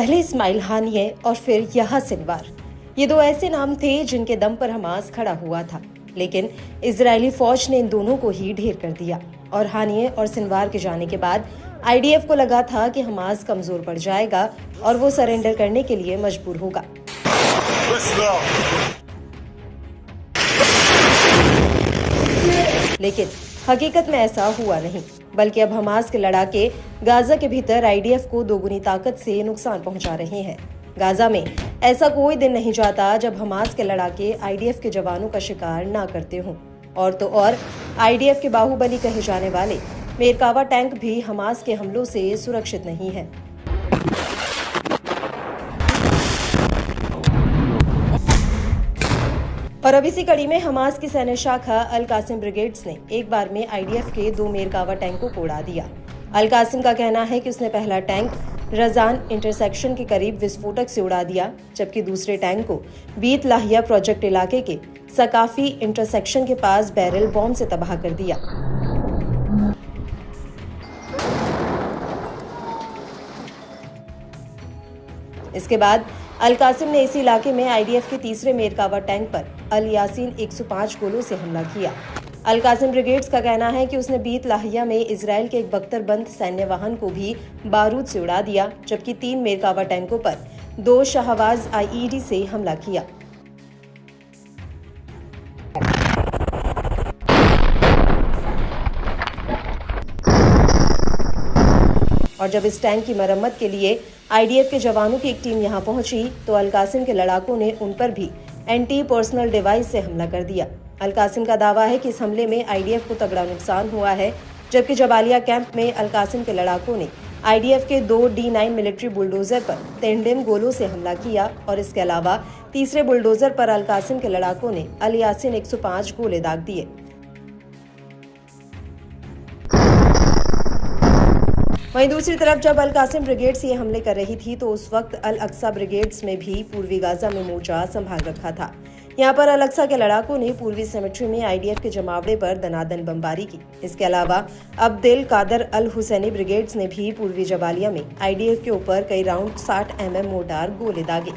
पहले इस्माइल हानिये और फिर याह्या सिनवार, ये दो ऐसे नाम थे जिनके दम पर हमास खड़ा हुआ था। लेकिन इजरायली फौज ने इन दोनों को ही ढेर कर दिया और हानिये और सिनवार के जाने के बाद आईडीएफ को लगा था कि हमास कमजोर पड़ जाएगा और वो सरेंडर करने के लिए मजबूर होगा। लेकिन हकीकत में ऐसा हुआ नहीं, बल्कि अब हमास के लड़ाके गाजा के भीतर आईडीएफ को दोगुनी ताकत से नुकसान पहुंचा रहे हैं। गाजा में ऐसा कोई दिन नहीं जाता जब हमास के लड़ाके आईडीएफ के जवानों का शिकार ना करते हों। और तो और आईडीएफ के बाहुबली कहे जाने वाले मेरकावा टैंक भी हमास के हमलों से सुरक्षित नहीं है। और अब इसी कड़ी में हमास की सैन्य शाखा अल कासिम ब्रिगेड्स ने एक बार में आईडीएफ के 2 मेरकावा टैंकों को उड़ा दिया। अल कासिम का कहना है कि उसने पहला टैंक रजान इंटरसेक्शन के करीब विस्फोटक से उड़ा दिया, जबकि दूसरे टैंक को बीत लाहिया प्रोजेक्ट इलाके के सकाफी इंटरसेक्शन के पास बैरल बॉम्ब से तबाह कर दिया। इसके बाद अल कासिम ने इसी इलाके में आईडीएफ के तीसरे मेरकावा टैंक पर अल यासीन 105 गोलों से हमला किया। अल कासिम ब्रिगेड्स का कहना है कि उसने बीत लाहिया में इजराइल के एक बख्तरबंद सैन्य वाहन को भी बारूद से उड़ा दिया, जबकि 3 मेरकावा टैंकों पर 2 शाहबाज आईईडी से हमला किया। और जब इस टैंक की मरम्मत के लिए आईडीएफ के जवानों की एक टीम यहां पहुंची तो अल कासिम के लड़ाकों ने उन पर भी एंटी पर्सनल डिवाइस से हमला कर दिया। अल कासिम का दावा है कि इस हमले में आईडीएफ को तगड़ा नुकसान हुआ है, जबकि जबालिया कैंप में अल कासिम के लड़ाकों ने आईडीएफ के 2 D9 मिलिट्री बुलडोजर पर तेंडिम गोलों से हमला किया और इसके अलावा तीसरे बुलडोजर पर अल कासिम के लड़ाकों ने अल यासीन 105 गोले दाग दिए। वहीं दूसरी तरफ जब अल कासिम ब्रिगेड्स ये हमले कर रही थी तो उस वक्त अल अक्सा ब्रिगेड्स ने भी पूर्वी गाजा में मोर्चा संभाल रखा था। यहाँ पर अल अक्सा के लड़ाकों ने पूर्वी सेमेट्री में आईडीएफ के जमावड़े पर दनादन बमबारी की। इसके अलावा अब्देल कादर अल हुसैनी ब्रिगेड्स ने भी पूर्वी जबालिया में आईडीएफ के ऊपर कई राउंड 60 mm मोर्टार गोले दागे।